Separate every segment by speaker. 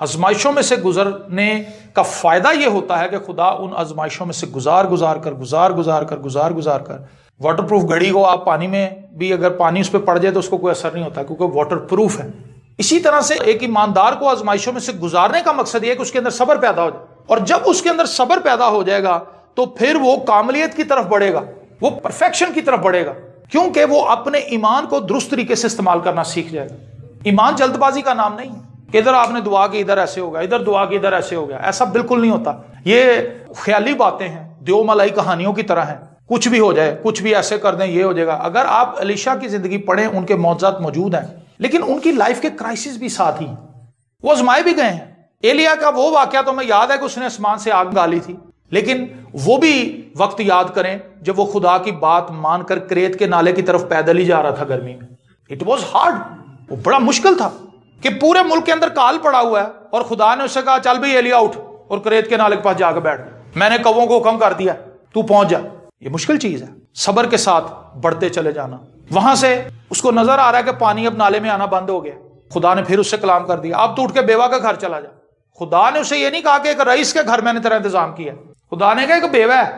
Speaker 1: آزمائشوں میں سے گزرنے کا فائدہ یہ ہوتا ہے کہ خدا ان آزمائشوں میں سے گزار گزار کر واٹر پروف گھڑی کو آپ پانی میں بھی اگر پانی اس پہ پڑ جائے تو اس کو کوئی اثر نہیں ہوتا کیونکہ واٹر پروف ہے. اسی طرح سے ایک ایماندار کو آزمائشوں میں سے گزارنے کا مقصد یہ ہے کہ اس کے اندر صبر پیدا ہو جائے, اور جب اس کے اندر صبر پیدا ہو جائے گا تو پھر وہ کاملیت کی طرف بڑھے گا, وہ پرفیکشن کی طرف بڑھے گا, کیونکہ وہ اپنے ایمان کو درست طریقے سے استعمال کرنا سیکھ جائے گا. ایمان جلد بازی کا نام نہیں کہ ادھر آپ نے دعا کی ادھر ایسے ہو گیا, ادھر دعا کی ادھر ایسے ہو گیا. ایسا بالکل نہیں ہوتا. یہ خیالی باتیں ہیں, دیو ملائی کہانیوں کی طرح ہیں. کچھ بھی ہو جائے, کچھ بھی ایسے کر دیں, یہ ہو جائے گا. اگر آپ الیشا کی زندگی پڑھیں, ان کے معجزات موجود ہیں, لیکن ان کی لائف کے کرائسس بھی ساتھ ہی, وہ آزمائے بھی گئے ہیں. ایلیا کا وہ واقعہ تو میں یاد ہے کہ اس نے آسمان سے آگ ڈالی تھی, لیکن وہ بھی وقت یاد کریں جب وہ خدا کی بات مان کر کریت کے نالے کی طرف پیدل ہی جا رہا تھا گرمی میں. اٹ واز ہارڈ, وہ بڑا مشکل تھا کہ پورے ملک کے اندر کال پڑا ہوا ہے اور خدا نے اسے کہا چل بھائی ایلیا اٹھ اور کریت کے نالے کے پاس جا کے بیٹھ, میں نے کووں کو حکم کر دیا تو پہنچ جا. یہ مشکل چیز ہے, صبر کے ساتھ بڑھتے چلے جانا. وہاں سے اس کو نظر آ رہا ہے کہ پانی اب نالے میں آنا بند ہو گیا. خدا نے پھر اس سے کلام کر دیا, اب تو اٹھ کے بیوہ کا گھر چلا جا. خدا نے اسے یہ نہیں کہا کہ ایک رئیس کے گھر میں نے تیرا انتظام کیا, خدا نے کہا کہ بیوہ ہے.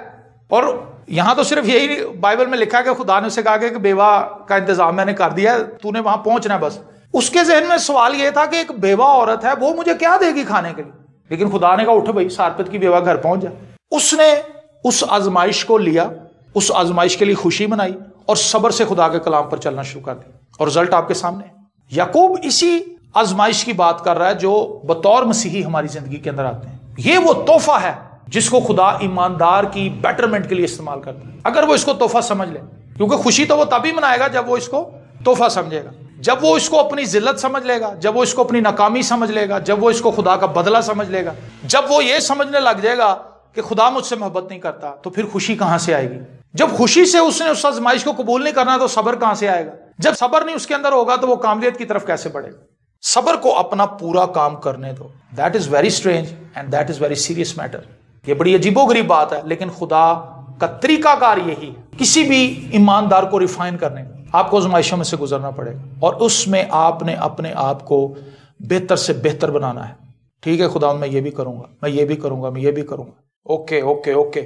Speaker 1: اور یہاں تو صرف یہی بائبل میں لکھا ہے کہ خدا نے اسے کہا کہ ایک بیوہ کا انتظام میں نے کر دیا ہے, تو نے وہاں پہنچنا ہے بس. اس کے ذہن میں سوال یہ تھا کہ ایک بیوہ عورت ہے, وہ مجھے کیا دے گی کھانے کے لیے, لیکن خدا نے کہا اٹھ بھائی سارپت کی بیوہ گھر پہنچ جا. اس نے اس آزمائش کو لیا, اس آزمائش کے لیے خوشی منائی اور صبر سے خدا کے کلام پر چلنا شروع کر دیا, اور رزلٹ آپ کے سامنے ہے. یعقوب اسی آزمائش کی بات کر رہا ہے جو بطور مسیحی ہماری زندگی کے اندر آتے ہیں. یہ وہ تحفہ ہے جس کو خدا ایماندار کی بیٹرمنٹ کے لیے استعمال کرتا ہے, اگر وہ اس کو تحفہ سمجھ لے. کیونکہ خوشی تو وہ تبھی منائے گا جب وہ اس کو تحفہ سمجھے گا, جب وہ اس کو اپنی ذلت سمجھ لے گا, جب وہ اس کو اپنی ناکامی سمجھ لے گا, جب وہ اس کو خدا کا بدلہ سمجھ لے گا, جب وہ یہ سمجھنے لگ جائے گا کہ خدا مجھ سے محبت نہیں کرتا, تو پھر خوشی کہاں سے آئے گی؟ جب خوشی سے اس نے اس آزمائش کو قبول نہیں کرنا تو صبر کہاں سے آئے گا؟ جب صبر نہیں اس کے اندر ہوگا تو وہ کاملیت کی طرف کیسے بڑھے گا؟ صبر کو اپنا پورا کام کرنے دو. That is very strange and that is very serious matter. یہ بڑی عجیب و غریب بات ہے, لیکن خدا کا طریقہ کار یہی ہے. کسی بھی ایماندار کو ریفائن کرنے آپ کو آزمائشوں میں سے گزرنا پڑے گا, اور اس میں آپ نے اپنے آپ کو بہتر سے بہتر بنانا ہے. ٹھیک ہے خدا میں یہ بھی کروں گا, میں یہ بھی کروں گا, میں یہ بھی کروں گا, اوکے اوکے اوکے,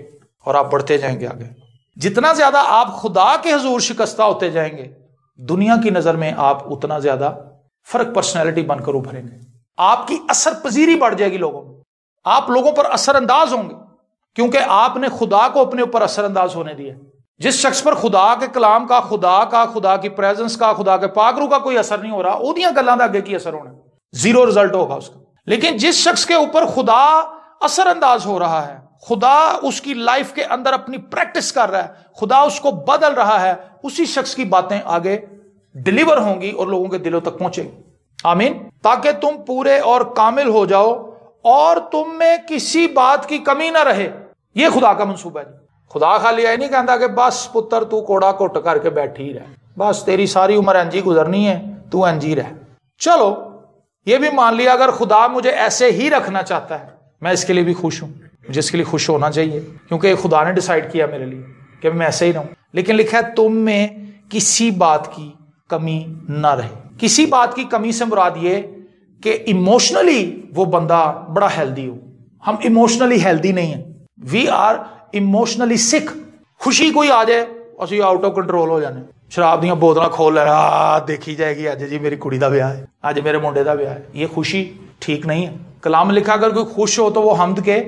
Speaker 1: اور آپ بڑھتے جائیں گے آگے. جتنا زیادہ آپ خدا کے حضور شکستہ ہوتے جائیں گے, دنیا کی نظر میں آپ اتنا زیادہ فرق پرسنالٹی بن کر ابھریں گے. آپ کی اثر پذیری بڑھ جائے گی لوگوں میں, آپ لوگوں پر اثر انداز ہوں گے, کیونکہ آپ نے خدا کو اپنے اوپر اثر انداز ہونے دیا. جس شخص پر خدا کے کلام کا, خدا کی پریزنس کا, خدا کے پاک روح کا کوئی اثر نہیں ہو رہا, اودیاں گلاں دا اگے کی اثر ہونا, زیرو رزلٹ ہوگا اس کا. لیکن جس شخص کے اوپر خدا اثر انداز ہو رہا ہے, خدا اس کی لائف کے اندر اپنی پریکٹس کر رہا ہے, خدا اس کو بدل رہا ہے, اسی شخص کی باتیں آگے ڈیلیور ہوں گی اور لوگوں کے دلوں تک پہنچے گی. آمین. تاکہ تم پورے اور کامل ہو جاؤ اور تم میں کسی بات کی کمی نہ رہے. یہ خدا کا منصوبہ ہے. خدا خالی یہ نہیں کہتا کہ بس پتر تو کوڑا کٹ کر کے بیٹھی رہ, بس تیری ساری عمر انجی گزرنی ہے, تو انجی رہ. چلو یہ بھی مان لیا اگر خدا مجھے ایسے ہی رکھنا چاہتا ہے, میں اس کے لیے بھی خوش ہوں, مجھے اس کے لیے خوش ہونا چاہیے, کیونکہ خدا نے ڈیسائیڈ کیا میرے لیے کہ میں ایسے ہی رہوں. لیکن لکھا ہے تم میں کسی بات کی کمی نہ رہے. کسی بات کی کمی سے مراد یہ کہ ایموشنلی وہ بندہ بڑا ہیلدی ہو. ہم ایموشنلی ہیلدی نہیں ہیں, وی آر ایموشنلی سک. خوشی کوئی آ جائے اسی آؤٹ آف کنٹرول ہو جانے, شراب دیاں بوتلاں کھول لینا, دیکھی جائے گی اج جی میری کڑی دا بیاہ ہے, اج میرے منڈے دا بیاہ ہے. یہ خوشی ٹھیک نہیں ہے. کلام لکھا اگر کوئی خوش ہو تو وہ حمد کے,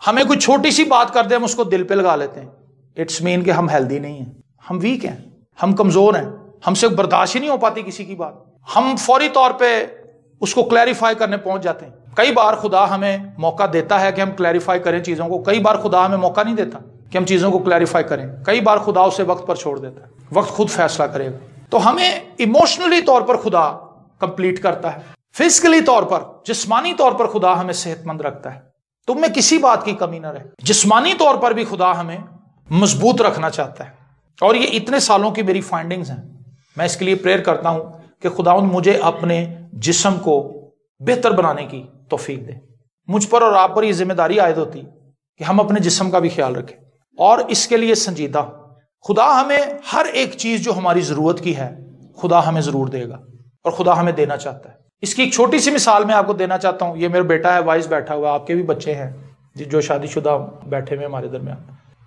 Speaker 1: ہمیں کوئی چھوٹی سی بات کر دے ہم اس کو دل پہ لگا لیتے ہیں. اٹس مین کہ ہم ہیلدی نہیں ہیں, ہم ویک ہیں, ہم کمزور ہیں, ہم سے برداشت ہی نہیں ہو پاتی کسی کی بات. ہم فوری طور پہ اس کو کلیریفائی کرنے پہنچ جاتے ہیں. کئی بار خدا ہمیں موقع دیتا ہے کہ ہم کلیریفائی کریں چیزوں کو, کئی بار خدا ہمیں موقع نہیں دیتا کہ ہم چیزوں کو کلیریفائی کریں. کئی بار خدا اسے وقت پر چھوڑ دیتا ہے, وقت خود فیصلہ کرے گا. تو ہمیں ایموشنلی طور پر خدا کمپلیٹ کرتا ہے, فزیکلی طور پر, جسمانی طور پر خدا ہمیں صحت مند رکھتا ہے. تم میں کسی بات کی کمی نہ رہے. جسمانی طور پر بھی خدا ہمیں مضبوط رکھنا چاہتا ہے, اور یہ اتنے سالوں کی میری فائنڈنگز ہیں. میں اس کے لیے پریئر کرتا ہوں کہ خداوند مجھے اپنے جسم کو بہتر بنانے کی توفیق دے. مجھ پر اور آپ پر یہ ذمہ داری عائد ہوتی کہ ہم اپنے جسم کا بھی خیال رکھیں اور اس کے لیے سنجیدہ. خدا ہمیں ہر ایک چیز جو ہماری ضرورت کی ہے خدا ہمیں ضرور دے گا, اور خدا ہمیں دینا چاہتا ہے. اس کی ایک چھوٹی سی مثال میں آپ کو دینا چاہتا ہوں. یہ میرا بیٹا ہے وائس بیٹھا ہوا, آپ کے بھی بچے ہیں جو شادی شدہ بیٹھے ہوئے ہمارے درمیان.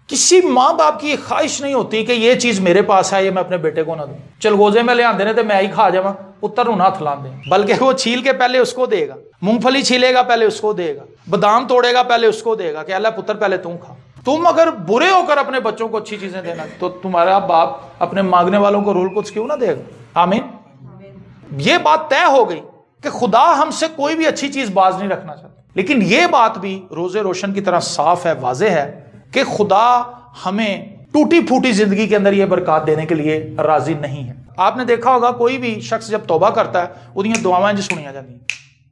Speaker 1: کسی ماں باپ کی یہ خواہش نہیں ہوتی کہ یہ چیز میرے پاس ہے یہ میں اپنے بیٹے کو نہ دوں, چلگوزے میں لے آندے نے تو میں ہی کھا جاواں, پتر نہ ہاتھ لان دیں, بلکہ وہ چھیل کے پہلے اس کو دے گا, مونگ پھلی چھیلے گا پہلے اس کو دے گا, بادام توڑے گا پہلے اس کو دے گا کہ اللہ پتر پہلے تم کھا. تم اگر برے ہو کر اپنے بچوں کو اچھی چیزیں دینا تو تمہارا باپ اپنے مانگنے والوں کو رول کچھ کیوں نہ دے گا. آمین. یہ بات طے ہو گئی کہ خدا ہم سے کوئی بھی اچھی چیز باز نہیں رکھنا چاہتا, لیکن یہ بات بھی روزے روشن کی طرح صاف ہے, واضح ہے کہ خدا ہمیں ٹوٹی پھوٹی زندگی کے اندر یہ برکات دینے کے لیے راضی نہیں ہے. آپ نے دیکھا ہوگا کوئی بھی شخص جب توبہ کرتا ہے وہ دعاواں جو سنیا جاتی ہیں,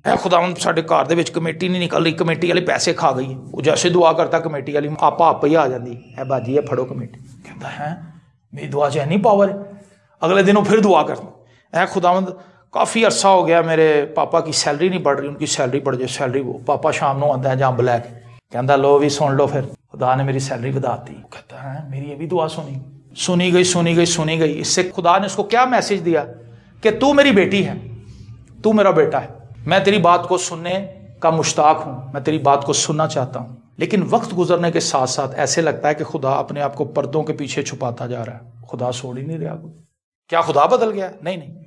Speaker 1: اے خداوند ساڈے گھر دے وچ کمیٹی نہیں نکل رہی, کمیٹی والے پیسے کھا گئی. وہ جیسے دعا کرتا کمیٹی والی آپ ہی آ جاتی ہے, باجی ہے پھڑو کمیٹی. کہتا ہے میری دعا چ نہیں پاور ہے. اگلے دن وہ پھر دعا کرتا, اے خداوند کافی عرصہ ہو گیا میرے پاپا کی سیلری نہیں بڑھ رہی, ان کی سیلری بڑھ جائے. سیلری وہ پاپا شام نو آتا ہے جام بلیک, کہتا لو بھی سن لو, پھر خدا نے میری سیلری بتا دی. کہتا ہے میری یہ بھی دعا سنی گئی. اس سے خدا نے اس کو کیا میسج دیا کہ تو میری بیٹی ہے, تو میرا بیٹا ہے, میں تیری بات کو سننے کا مشتاق ہوں, میں تیری بات کو سننا چاہتا ہوں. لیکن وقت گزرنے کے ساتھ ساتھ ایسے لگتا ہے کہ خدا اپنے آپ کو پردوں کے پیچھے چھپاتا جا رہا ہے, خدا چھوڑ ہی نہیں رہا. کیا خدا بدل گیا؟ نہیں.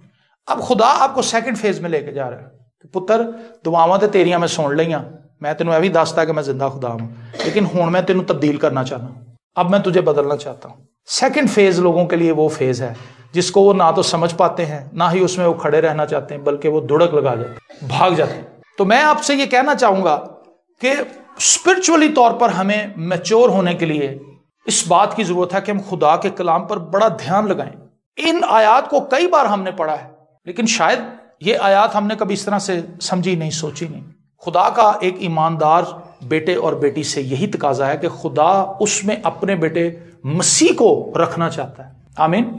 Speaker 1: اب خدا آپ کو سیکنڈ فیز میں لے کے جا رہا ہے کہ پتر دعاواں تے تیریاں میں سن لیاں, میں تینوں یہ بھی دستا کہ میں زندہ خدا ہوں, لیکن ہن میں تینوں تبدیل کرنا چاہتا ہوں, اب میں تجھے بدلنا چاہتا ہوں. سیکنڈ فیز لوگوں کے لیے وہ فیز ہے جس کو وہ نہ تو سمجھ پاتے ہیں, نہ ہی اس میں وہ کھڑے رہنا چاہتے ہیں, بلکہ وہ دڑک لگا جاتے ہیں, بھاگ جاتے ہیں. تو میں آپ سے یہ کہنا چاہوں گا کہ اسپرچولی طور پر ہمیں میچور ہونے کے لیے اس بات کی ضرورت ہے کہ ہم خدا کے کلام پر بڑا دھیان لگائیں. ان آیات کو کئی بار ہم نے پڑھا ہے, لیکن شاید یہ آیات ہم نے کبھی اس طرح سے سمجھی نہیں, سوچی نہیں. خدا کا ایک ایماندار بیٹے اور بیٹی سے یہی تقاضا ہے کہ خدا اس میں اپنے بیٹے مسیح کو رکھنا چاہتا ہے. آمین.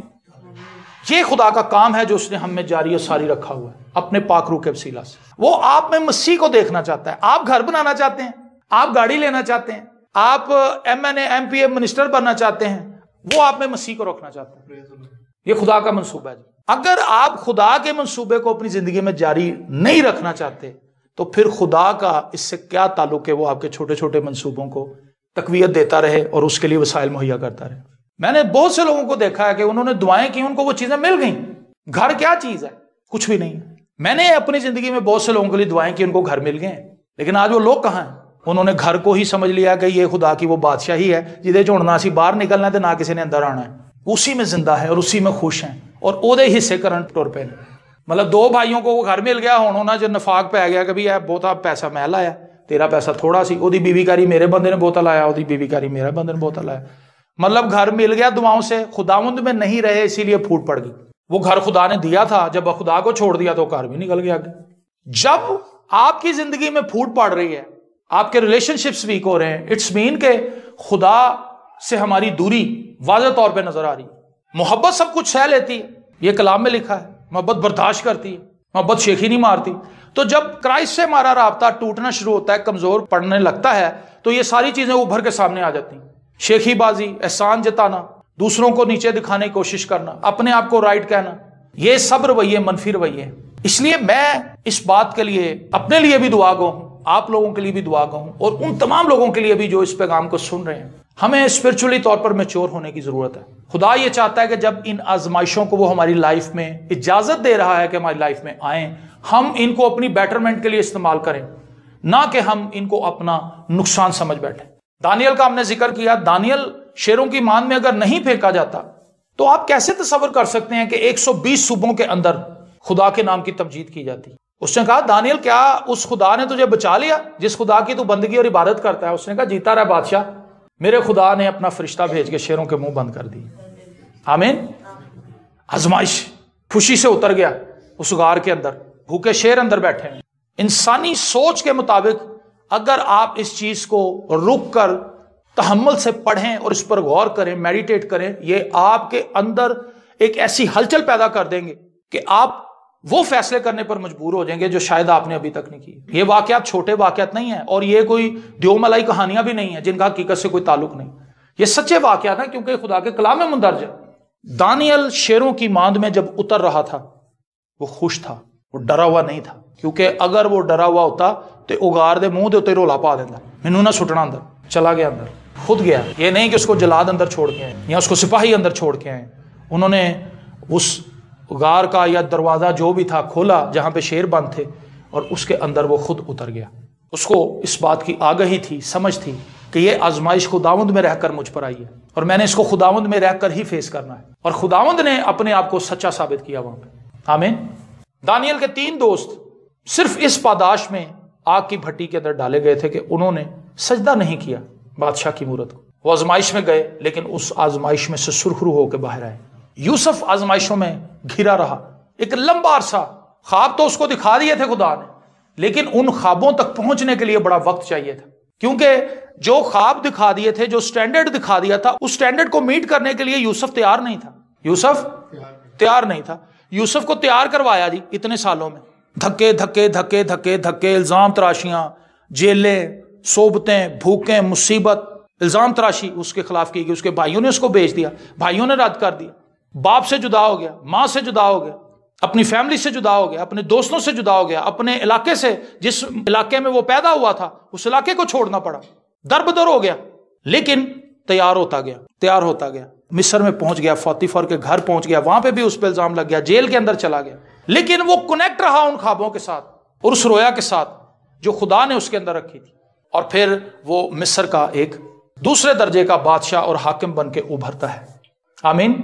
Speaker 1: یہ خدا کا کام ہے جو اس نے ہم میں جاری و ساری رکھا ہوا ہے اپنے پاک روح کے وسیلہ سے. وہ آپ میں مسیح کو دیکھنا چاہتا ہے. آپ گھر بنانا چاہتے ہیں, آپ گاڑی لینا چاہتے ہیں, آپ MNA MP منسٹر بننا چاہتے ہیں, وہ آپ میں مسیح کو رکھنا چاہتے ہیں. یہ خدا کا منصوبہ ہے. اگر آپ خدا کے منصوبے کو اپنی زندگی میں جاری نہیں رکھنا چاہتے تو پھر خدا کا اس سے کیا تعلق ہے وہ آپ کے چھوٹے چھوٹے منصوبوں کو تقویت دیتا رہے اور اس کے لیے وسائل مہیا کرتا رہے. میں نے بہت سے لوگوں کو دیکھا ہے کہ انہوں نے دعائیں کی, ان کو وہ چیزیں مل گئیں. گھر کیا چیز ہے؟ کچھ بھی نہیں. میں نے اپنی زندگی میں بہت سے لوگوں کے لیے دعائیں کی, ان کو گھر مل گئے ہیں, لیکن آج وہ لوگ کہاں ہیں؟ انہوں نے گھر کو ہی سمجھ لیا کہ یہ خدا کی وہ بادشاہی ہے جہدے چڑنا سی باہر نکلنا ہے تو نہ کسی نے اندر آنا ہے. اسی میں زندہ ہے اور اسی میں خوش ہیں اور او دے حصے کرن ٹر پے. مطلب دو بھائیوں کو وہ گھر مل گیا, ہوں انہوں نے نفاق پی گیا کہ بھی یہ بہتا پیسہ میں لایا, تیرا پیسہ تھوڑا سی, وہ بیوی کاری میرے بندے نے بہتا لایا, وہ بیوی کاری میرے بندے نے بہتا لایا. مطلب گھر مل گیا دعاؤں سے, خداوند میں نہیں رہے اسی لیے پھوٹ پڑ گئی. وہ گھر خدا نے دیا تھا, جب خدا کو چھوڑ دیا تو گھر بھی نکل گیا. جب آپ کی زندگی میں پھوٹ پڑ رہی ہے, آپ کے ریلیشن شپس ویک ہو رہے ہیں, اٹس مین کہ خدا سے ہماری دوری واضح طور پہ نظر آ رہی ہے. محبت سب کچھ سہ لیتی ہے, یہ کلام میں لکھا ہے. محبت برداشت کرتی ہے, محبت شیخی نہیں مارتی. تو جب کرائسٹ سے ہمارا رابطہ ٹوٹنا شروع ہوتا ہے, کمزور پڑنے لگتا ہے, تو یہ ساری چیزیں ابھر کے سامنے آ جاتی ہیں. شیخی بازی, احسان جتانا, دوسروں کو نیچے دکھانے کی کوشش کرنا, اپنے آپ کو رائٹ کہنا, یہ سب رویے منفی رویے. اس لیے میں اس بات کے لیے اپنے لیے بھی دعا گو ہوں, آپ لوگوں کے لیے بھی دعا گو ہوں, اور ان تمام لوگوں کے لیے بھی جو اس پیغام کو سن رہے ہیں. ہمیں اسپرچولی طور پر میچور ہونے کی ضرورت ہے. خدا یہ چاہتا ہے کہ جب ان آزمائشوں کو وہ ہماری لائف میں اجازت دے رہا ہے کہ ہماری لائف میں آئیں, ہم ان کو اپنی بیٹرمنٹ کے لیے استعمال کریں, نہ کہ ہم ان کو اپنا نقصان سمجھ بیٹھیں. دانیل کا ہم نے ذکر کیا. دانیل شیروں کی مان میں اگر نہیں پھینکا جاتا تو آپ کیسے تصور کر سکتے ہیں کہ 120 صوبوں کے اندر خدا کے نام کی تمجید کی جاتی. اس نے کہا دانیل کیا اس خدا نے تجھے بچا لیا جس خدا کی تو بندگی اور عبادت کرتا ہے؟ اس نے کہا جیتا رہا بادشاہ, میرے خدا نے اپنا فرشتہ بھیج کے شیروں کے منہ بند کر دی. آمین. آزمائش خوشی سے اتر گیا اس غار کے اندر, بھوکے شیر اندر بیٹھے ہیں. انسانی سوچ کے مطابق اگر آپ اس چیز کو رک کر تحمل سے پڑھیں اور اس پر غور کریں, میڈیٹیٹ کریں, یہ آپ کے اندر ایک ایسی ہلچل پیدا کر دیں گے کہ آپ وہ فیصلے کرنے پر مجبور ہو جائیں گے جو شاید آپ نے ابھی تک نہیں کیے. یہ واقعات چھوٹے واقعات نہیں ہیں, اور یہ کوئی دیو ملائی کہانیاں بھی نہیں ہیں جن کا حقیقت سے کوئی تعلق نہیں. یہ سچے واقعات ہیں کیونکہ خدا کے کلام میں مندرج ہے. دانیل شیروں کی ماند میں جب اتر رہا تھا وہ خوش تھا, وہ ڈرا ہوا نہیں تھا، کیونکہ اگر وہ ڈرا ہوا ہوتا تو اگار دے منہ دے اتنے رولا پا دینا، مینوں نہ سٹنا اندر. چلا گیا اندر، خود گیا. یہ نہیں کہ اس کو جلاد اندر چھوڑ کے آئے یا اس کو سپاہی اندر چھوڑ کے آئے. انہوں نے اس غار کا یا دروازہ جو بھی تھا کھولا جہاں پہ شیر بند تھے، اور اس کے اندر وہ خود اتر گیا. اس کو اس بات کی آگہی تھی، سمجھ تھی کہ یہ آزمائش خداوند میں رہ کر مجھ پر آئی ہے، اور میں نے اس کو خداوند میں رہ کر ہی فیس کرنا ہے. اور خداوند نے اپنے آپ کو سچا ثابت کیا وہاں پہ. آمین. دانیل کے 3 دوست صرف اس پاداش میں آگ کی بھٹی کے اندر ڈالے گئے تھے کہ انہوں نے سجدہ نہیں کیا بادشاہ کی مورت کو. وہ آزمائش میں گئے لیکن اس آزمائش میں سے سرخرو ہو کے باہر آئے. یوسف آزمائشوں میں گھرا رہا ایک لمبا عرصہ. خواب تو اس کو دکھا دیے تھے خدا نے، لیکن ان خوابوں تک پہنچنے کے لیے بڑا وقت چاہیے تھا، کیونکہ جو خواب دکھا دیے تھے، جو سٹینڈرڈ دکھا دیا تھا، اس سٹینڈرڈ کو میٹ کرنے کے لیے یوسف تیار نہیں تھا. یوسف تیار نہیں تھا. یوسف کو تیار کروایا جی اتنے سالوں میں، دھکے دھکے دھکے دھکے دھکے، الزام تراشیاں، جیلیں، صوبتیں، بھوکیں، مصیبت، الزام تراشی اس کے خلاف کی گئی. اس کے بھائیوں نے اس کو بیچ دیا، بھائیوں نے رد کر دیا، باپ سے جدا ہو گیا، ماں سے جدا ہو گیا، اپنی فیملی سے جدا ہو گیا، اپنے دوستوں سے جدا ہو گیا، اپنے علاقے سے، جس علاقے میں وہ پیدا ہوا تھا اس علاقے کو چھوڑنا پڑا، در بدر ہو گیا. لیکن تیار ہوتا گیا. مصر میں پہنچ گیا، فوتیفر کے گھر پہنچ گیا، وہاں پہ بھی اس پہ الزام لگ گیا، جیل کے اندر چلا گیا. لیکن وہ کنیکٹ رہا ان خوابوں کے ساتھ اور اس رویا کے ساتھ جو خدا نے اس کے اندر رکھی تھی. اور پھر وہ مصر کا ایک دوسرے درجے کا بادشاہ اور حاکم بن کے ابھرتا ہے. آمین.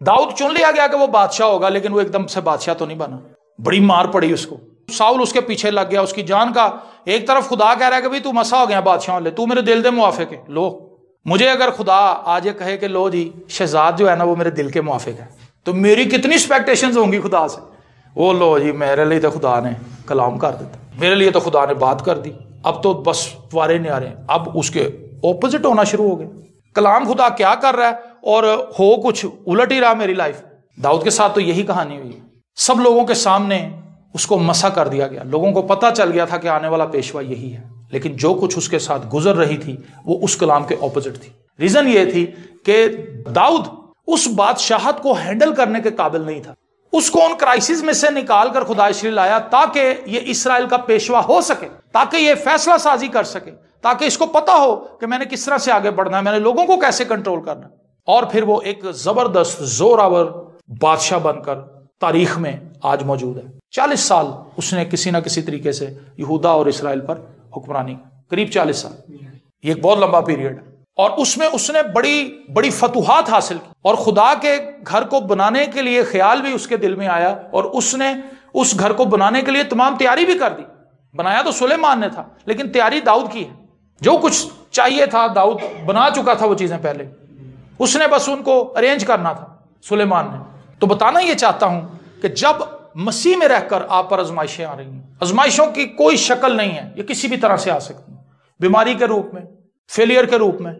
Speaker 1: داؤد چن لیا گیا کہ وہ بادشاہ ہوگا، لیکن وہ ایک دم سے بادشاہ تو نہیں بنا. بڑی مار پڑی اس کو. ساؤل اس کے پیچھے لگ گیا، اس کی جان کا. ایک طرف خدا کہہ رہا ہے کہ تو مسا ہو گیا بادشاہ لے، تو میرے دل دے موافق ہے. لو مجھے اگر خدا آج یہ کہے کہ لو جی شہزاد جو ہے نا وہ میرے دل کے موافق ہے، تو میری کتنی ایکسپیکٹیشنز ہوں گی خدا سے. وہ لو جی میرے لیے تو خدا نے کلام کر دیتا، میرے لیے تو خدا نے بات کر دی. اب تو بس وارے نہیں آ رہے ہیں. اب اس کے اپوزٹ ہونا شروع ہو گئے. کلام خدا کیا کر رہا ہے اور ہو کچھ الٹ ہی رہا میری لائف. داؤد کے ساتھ تو یہی کہانی ہوئی. سب لوگوں کے سامنے اس کو مسا کر دیا گیا. لوگوں کو پتہ چل گیا تھا کہ آنے والا پیشوا یہی ہے، لیکن جو کچھ اس کے ساتھ گزر رہی تھی وہ اس کلام کے اپوزٹ تھی. ریزن یہ تھی کہ داؤد اس بادشاہت کو ہینڈل کرنے کے قابل نہیں تھا. اس کو ان کرائسس میں سے نکال کر خدا اس لیے لایا تاکہ یہ اسرائیل کا پیشوا ہو سکے، تاکہ یہ فیصلہ سازی کر سکے، تاکہ اس کو پتا ہو کہ میں نے کس طرح سے آگے بڑھنا ہے، میں نے لوگوں کو کیسے کنٹرول کرنا ہے. اور پھر وہ ایک زبردست زوراور بادشاہ بن کر تاریخ میں آج موجود ہے. 40 سال اس نے کسی نہ کسی طریقے سے یہودا اور اسرائیل پر حکمرانی، قریب 40 سال. یہ ایک بہت لمبا پیریڈ ہے، اور اس میں اس نے بڑی بڑی فتوحات حاصل کی. اور خدا کے گھر کو بنانے کے لیے خیال بھی اس کے دل میں آیا، اور اس نے اس گھر کو بنانے کے لیے تمام تیاری بھی کر دی. بنایا تو سلیمان نے تھا، لیکن تیاری داؤد کی ہے. جو کچھ چاہیے تھا داؤد بنا چکا تھا وہ چیزیں پہلے، اس نے بس ان کو ارینج کرنا تھا سلیمان نے. تو بتانا یہ چاہتا ہوں کہ جب مسیح میں رہ کر آپ پر آزمائشیں آ رہی ہیں، آزمائشوں کی کوئی شکل نہیں ہے، یہ کسی بھی طرح سے آ سکتی ہیں. بیماری کے روپ میں، فیلئر کے روپ میں.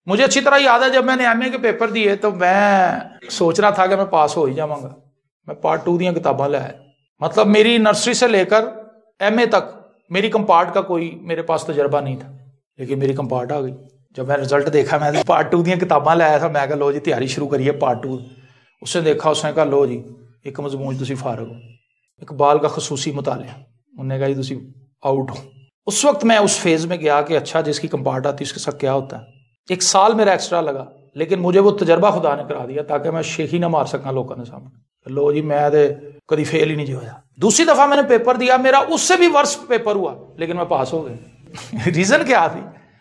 Speaker 1: مجھے اچھی طرح یاد ہے جب میں نے ایم اے کے پیپر دیے تو میں سوچ رہا تھا کہ میں پاس ہو ہی جاؤں گا. میں پارٹ 2 دیا کتاباں لے آیا. مطلب میری نرسری سے لے کر ایم اے تک میری کمپارٹ کا کوئی میرے پاس تجربہ نہیں تھا، لیکن میری کمپارٹ آ گئی. جب میں رزلٹ دیکھا میں پارٹ 2 دیا کتاباں لے آیا تھا. میں کہا لو جی تیاری شروع کریے پارٹ 2. اس نے دیکھا، اس نے کہا لو جی ایک مضمون تسی فارغ ہو، اقبال کا خصوصی مطالعہ. انہوں نے کہا جی تسی آؤٹ ہو. اس وقت میں اس فیز میں گیا کہ اچھا جس کی کمپارٹ آتی اس کے ساتھ کیا ہوتا ہے. 1 سال میرا ایکسٹرا لگا، لیکن مجھے وہ تجربہ خدا نے کرا دیا تاکہ میں شیخی نہ مار سکا لوگوں نے سامنے. لو جی میں کبھی فیل ہی نہیں جو ہوا. دوسری دفعہ میں نے پیپر دیا، میرا اس سے بھی ورس پیپر ہوا، لیکن میں پاس ہو گیا. ریزن کیا تھی؟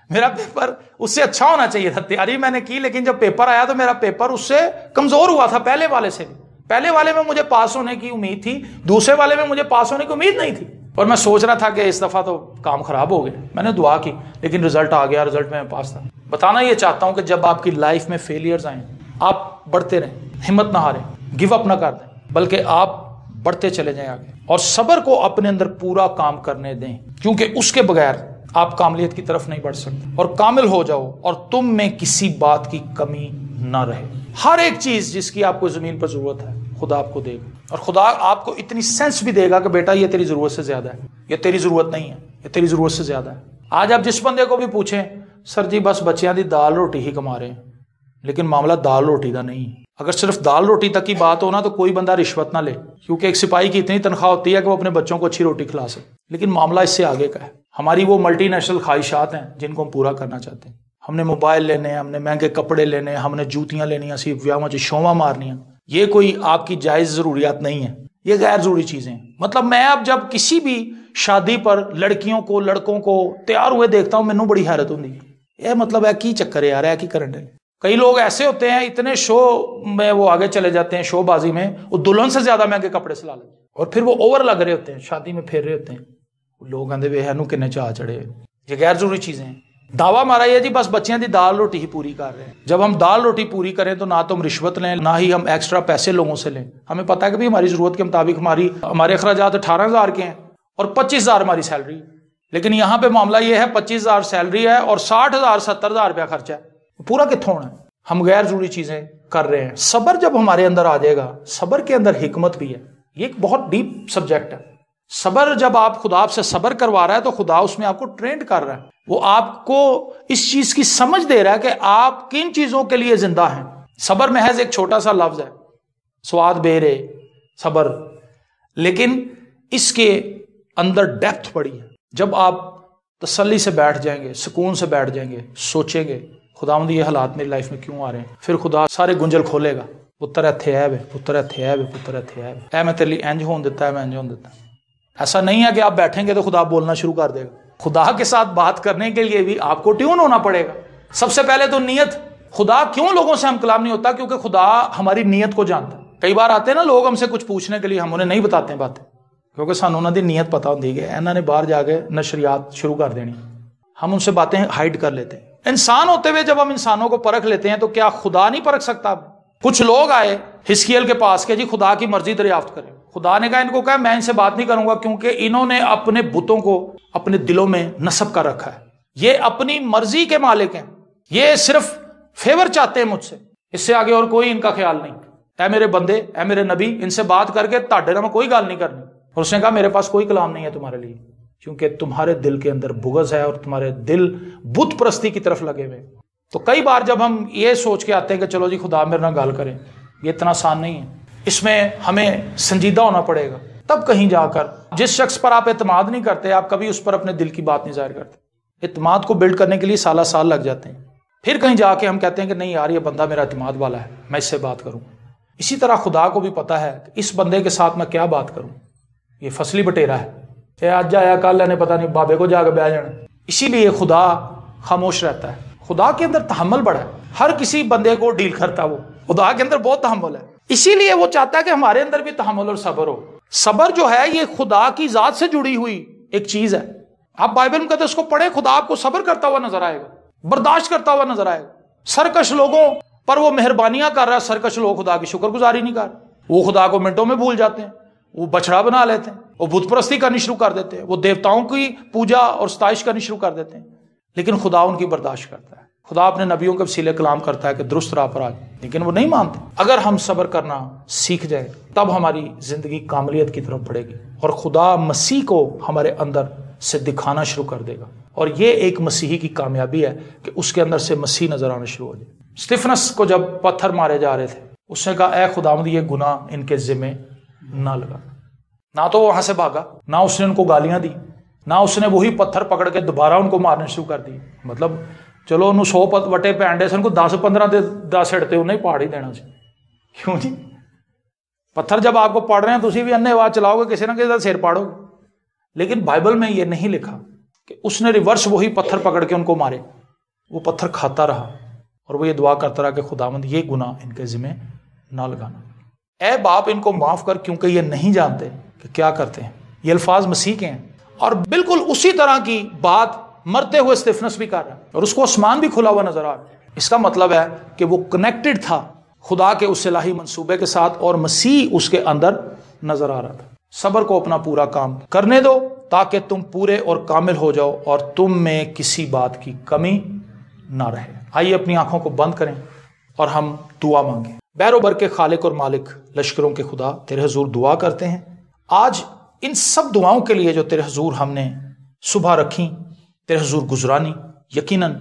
Speaker 1: میرا پیپر اس سے اچھا ہونا چاہیے تھا. تیاری میں نے کی، لیکن جب پیپر آیا تو میرا پیپر اس سے کمزور ہوا تھا پہلے والے سے بھی. پہلے والے میں مجھے پاس ہونے کی امید تھی، دوسرے والے میں مجھے پاس ہونے کی امید نہیں تھی. اور میں سوچ رہا تھا کہ اس دفعہ تو کام خراب ہو گیا. میں نے دعا کی، لیکن رزلٹ آ گیا، رزلٹ میں پاس تھا. بتانا یہ چاہتا ہوں کہ جب آپ کی لائف میں فیلیئرز آئیں، آپ بڑھتے رہیں، ہمت نہ ہاریں، گیو اپ نہ کر دیں، بلکہ آپ بڑھتے چلے جائیں آگے، اور صبر کو اپنے اندر پورا کام کرنے دیں، کیونکہ اس کے بغیر آپ کاملیت کی طرف نہیں بڑھ سکتے. اور کامل ہو جاؤ اور تم میں کسی بات کی کمی نہ رہے. ہر ایک چیز جس کی آپ کو زمین پر ضرورت ہے خدا آپ کو دے گا، اور خدا آپ کو اتنی سینس بھی دے گا کہ بیٹا یہ تیری ضرورت سے زیادہ ہے، یہ تیری ضرورت نہیں ہے، یہ تیری ضرورت سے زیادہ ہے. آج آپ جس بندے کو بھی پوچھیں سر جی بس بچیاں دی دال روٹی ہی کما رہے ہیں، لیکن معاملہ دال روٹی کا نہیں ہے۔ اگر صرف دال روٹی تک کی بات ہو نا تو کوئی بندہ رشوت نہ لے، کیونکہ ایک سپاہی کی اتنی تنخواہ ہوتی ہے کہ وہ اپنے بچوں کو اچھی روٹی کھلا سکے، لیکن معاملہ اس سے آگے کا ہے۔ ہماری وہ ملٹی نیشنل خواہشات ہیں جن کو ہم پورا کرنا چاہتے ہیں۔ ہم نے موبائل لینے ہیں، ہم نے مہنگے کپڑے لینے ہیں، ہم نے جوتیاں لینی ہیں، صرف ویاہ میں شوواں مارنیاں، یہ کوئی آپ کی جائز ضروریات نہیں ہیں، یہ غیر ضروری چیزیں ہیں۔ مطلب میں اب جب کسی بھی شادی پر لڑکیوں کو لڑکوں کو تیار ہوئے دیکھتا ہوں، مینوں بڑی حیرت ہوتی ہے، یہ مطلب ہے کی چکر ہے یار، ہے کی کرن ڈے۔ کئی لوگ ایسے ہوتے ہیں اتنے شو میں وہ آگے چلے جاتے ہیں، شو بازی میں وہ دلہن سے زیادہ مہنگے کپڑے سلا لیتے ہیں، اور پھر وہ اوور لگ رہے ہوتے ہیں، شادی میں پھیر رہے ہوتے ہیں، لوگ آندے وے ہنو کنے چاہ چڑھے۔ یہ غیر ضروری چیزیں ہیں۔ دعویٰ ہمارا یہ جی بس بچیاں دی دال روٹی ہی پوری کر رہے ہیں۔ جب ہم دال روٹی پوری کریں تو نہ تو ہم رشوت لیں، نہ ہی ہم ایکسٹرا پیسے لوگوں سے لیں۔ ہمیں پتہ ہے کہ ہماری ضرورت کے مطابق ہمارے اخراجات 18,000 کے ہیں اور 25,000 ہماری سیلری، لیکن یہاں پہ معاملہ یہ ہے 25,000 سیلری ہے اور 60,000 70,000 روپیہ خرچہ ہے، پورا کتوں ہونا ہے؟ ہم غیر ضروری چیزیں کر رہے ہیں۔ صبر جب ہمارے اندر آ جائے گا، صبر کے اندر حکمت بھی ہے، یہ ایک بہت ڈیپ سبجیکٹ ہے۔ صبر جب آپ خدا سے صبر کروا رہا ہے تو خدا اس میں آپ کو ٹرینڈ کر رہا ہے، وہ آپ کو اس چیز کی سمجھ دے رہا ہے کہ آپ کن چیزوں کے لیے زندہ ہیں۔ صبر محض ایک چھوٹا سا لفظ ہے، سواد بیرے صبر، لیکن اس کے اندر ڈیپتھ بڑی ہے۔ جب آپ تسلی سے بیٹھ جائیں گے، سکون سے بیٹھ جائیں گے، سوچیں گے خداوند یہ حالات میری لائف میں کیوں آ رہے ہیں، پھر خدا سارے گنجل کھولے گا، پتر ایتھے ہے، پتر ایتھے ہے، پتر ایتھے ہے، اے میں تیرے لیے انج ہون دیتا ہے، میں انج ہون دیتا ہے۔ ایسا نہیں ہے کہ آپ بیٹھیں گے تو خدا بولنا شروع کر دے گا۔ خدا کے ساتھ بات کرنے کے لیے بھی آپ کو ٹیون ہونا پڑے گا۔ سب سے پہلے تو نیت۔ خدا کیوں لوگوں سے ہم کلام نہیں ہوتا؟ کیونکہ خدا ہماری نیت کو جانتا ہے۔ کئی بار آتے ہیں نا لوگ ہم سے کچھ پوچھنے کے لیے، ہم انہیں نہیں بتاتے ہیں باتیں، کیونکہ سانوں انہوں نے نیت پتا ہوتی ہے، انہوں نے باہر جا کے نشریات شروع کر دینی، ہم ان سے باتیں ہائڈ کر لیتے ہیں۔ انسان ہوتے ہوئے جب ہم انسانوں کو پرکھ لیتے ہیں تو کیا خدا نہیں پرکھ سکتا؟ کچھ لوگ آئے حزقیل کے پاس کہ جی خدا کی مرضی دریافت کریں۔ خدا نے کہا ان کو کہا میں ان سے بات نہیں کروں گا، کیونکہ انہوں نے اپنے بتوں کو اپنے دلوں میں نصب کر رکھا ہے، یہ اپنی مرضی کے مالک ہیں، یہ صرف فیور چاہتے ہیں مجھ سے، اس سے آگے اور کوئی ان کا خیال نہیں۔ اے میرے بندے، اے میرے نبی، ان سے بات کر کے تاڈے نام کوئی گال نہیں کرنی۔ اور اس نے کہا میرے پاس کوئی کلام نہیں ہے تمہارے لیے، کیونکہ تمہارے دل کے اندر بغض ہے اور تمہارے دل بت پرستی کی طرف لگے ہوئے۔ تو کئی بار جب ہم یہ سوچ کے آتے ہیں کہ چلو جی خدا میرے نہ گال کرے، یہ اتنا آسان نہیں ہے، اس میں ہمیں سنجیدہ ہونا پڑے گا، تب کہیں جا کر جس شخص پر آپ اعتماد نہیں کرتے، آپ کبھی اس پر اپنے دل کی بات نہیں ظاہر کرتے۔ اعتماد کو بلڈ کرنے کے لیے سالہ سال لگ جاتے ہیں، پھر کہیں جا کے ہم کہتے ہیں کہ نہیں یار یہ بندہ میرا اعتماد والا ہے، میں اس سے بات کروں۔ اسی طرح خدا کو بھی پتا ہے کہ اس بندے کے ساتھ میں کیا بات کروں، یہ فصلی بٹیرا ہے، کہ آج آیا کل نے پتہ نہیں بابے کو جا کے بیٹھ جانا۔ اسی لیے خدا خاموش رہتا ہے۔ خدا کے اندر تحمل بڑا ہے، ہر کسی بندے کو ڈیل کرتا، وہ خدا کے اندر بہت تحمل ہے، اسی لیے وہ چاہتا ہے کہ ہمارے اندر بھی تحمل اور صبر ہو۔ صبر جو ہے یہ خدا کی ذات سے جڑی ہوئی ایک چیز ہے۔ آپ بائبل مقدس کو پڑھیں، خدا آپ کو صبر کرتا ہوا نظر آئے گا، برداشت کرتا ہوا نظر آئے گا۔ سرکش لوگوں پر وہ مہربانیاں کر رہا ہے، سرکش لوگ خدا کی شکر گزاری نہیں کر، وہ خدا کو منٹوں میں بھول جاتے ہیں، وہ بچڑا بنا لیتے ہیں، وہ بت پرستی کرنی شروع کر دیتے ہیں، وہ دیوتاؤں کی پوجا اور ستائش کرنی شروع کر دیتے ہیں، لیکن خدا ان کی برداشت کرتا ہے۔ خدا اپنے نبیوں کے وسیلے کلام کرتا ہے کہ درست راہ پر آ جائیں، لیکن وہ نہیں مانتے۔ اگر ہم صبر کرنا سیکھ جائیں تب ہماری زندگی کاملیت کی طرف بڑھے گی اور خدا مسیح کو ہمارے اندر سے دکھانا شروع کر دے گا، اور یہ ایک مسیحی کی کامیابی ہے کہ اس کے اندر سے مسیح نظر آنا شروع ہو جائے۔ اسطفنس کو جب پتھر مارے جا رہے تھے، اس نے کہا اے خداوند یہ گناہ ان کے ذمے نہ لگا۔ نہ تو وہ وہاں سے بھاگا، نہ اس نے ان کو گالیاں دی، نہ اس نے وہی پتھر پکڑ کے دوبارہ ان کو مارنے شروع کر دی۔ مطلب چلو انہوں 100 وٹے پینڈے سے ان کو 10-15 دے 10 ہٹتے انہیں پہاڑ ہی دینا سی، کیوں جی؟ پتھر جب آپ کو پڑ رہے ہیں تو اسی بھی انے آواز چلاؤ گے، کسی نہ کسی کا سر پاڑو گے۔ لیکن بائبل میں یہ نہیں لکھا کہ اس نے ریورس وہی پتھر پکڑ کے ان کو مارے، وہ پتھر کھاتا رہا اور وہ یہ دعا کرتا رہا کہ خداوند یہ گناہ ان کے ذمہ نہ لگانا، اے باپ ان کو معاف کر، کیونکہ یہ نہیں جانتے کہ کیا کرتے ہیں۔ یہ الفاظ مسیح کے ہیں، اور بالکل اسی طرح کی بات مرتے ہوئے اسطفنس بھی کر رہا ہے، اور اس کو آسمان بھی کھلا ہوا نظر آ رہا ہے۔ اس کا مطلب ہے کہ وہ کنیکٹڈ تھا خدا کے اس الہی منصوبے کے ساتھ، اور مسیح اس کے اندر نظر آ رہا تھا۔ صبر کو اپنا پورا کام کرنے دو تاکہ تم پورے اور کامل ہو جاؤ اور تم میں کسی بات کی کمی نہ رہے۔ آئیے اپنی آنکھوں کو بند کریں اور ہم دعا مانگیں۔ بحر و بر کے خالق اور مالک، لشکروں کے خدا، تیرے حضور دعا کرتے ہیں آج ان سب دعاؤں کے لیے جو تیرے حضور ہم نے صبح رکھی، تیرے حضور گزرانی۔ یقیناً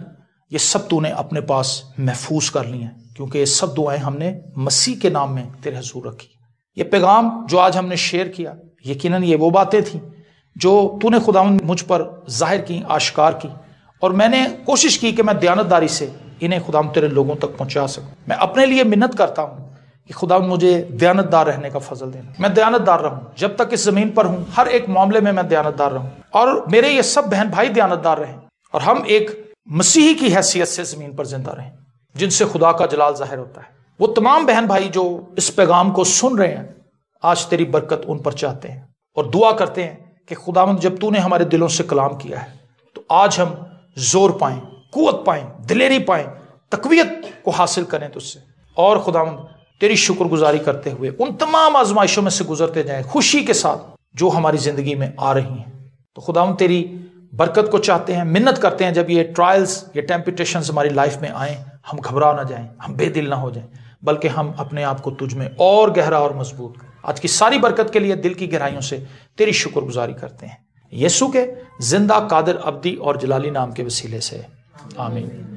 Speaker 1: یہ سب تو نے اپنے پاس محفوظ کر لی ہیں، کیونکہ یہ سب دعائیں ہم نے مسیح کے نام میں تیرے حضور رکھی۔ یہ پیغام جو آج ہم نے شیئر کیا، یقیناً یہ وہ باتیں تھیں جو تو نے خداوند مجھ پر ظاہر کی، آشکار کی، اور میں نے کوشش کی کہ میں دیانتداری سے انہیں خداوند تیرے لوگوں تک پہنچا سکوں۔ میں اپنے لیے منت کرتا ہوں کہ خداوند مجھے دیانتدار رہنے کا فضل دینا، میں دیانتدار رہوں جب تک اس زمین پر ہوں، ہر ایک معاملے میں دیانتدار رہوں، اور میرے یہ سب بہن بھائی دیانتدار رہیں، اور ہم ایک مسیحی کی حیثیت سے زمین پر زندہ رہیں جن سے خدا کا جلال ظاہر ہوتا ہے۔ وہ تمام بہن بھائی جو اس پیغام کو سن رہے ہیں، آج تیری برکت ان پر چاہتے ہیں، اور دعا کرتے ہیں کہ خداوند جب تو نے ہمارے دلوں سے کلام کیا ہے تو آج ہم زور پائیں، قوت پائیں، دلیری پائیں، تقویت کو حاصل کریں تجھ سے، اور خداوند تیری شکر گزاری کرتے ہوئے ان تمام آزمائشوں میں سے گزرتے جائیں خوشی کے ساتھ جو ہماری زندگی میں آ رہی ہیں۔ تو خداوند تیری برکت کو چاہتے ہیں، منت کرتے ہیں جب یہ ٹرائلز، یہ ٹیمپٹیشنز ہماری لائف میں آئیں، ہم گھبرا نہ جائیں، ہم بے دل نہ ہو جائیں، بلکہ ہم اپنے آپ کو تجھ میں اور گہرا اور مضبوط کریں۔ آج کی ساری برکت کے لیے دل کی گہرائیوں سے تیری شکر گزاری کرتے ہیں، یسوع کے زندہ، قادر، ابدی اور جلالی نام کے وسیلے سے، آمین۔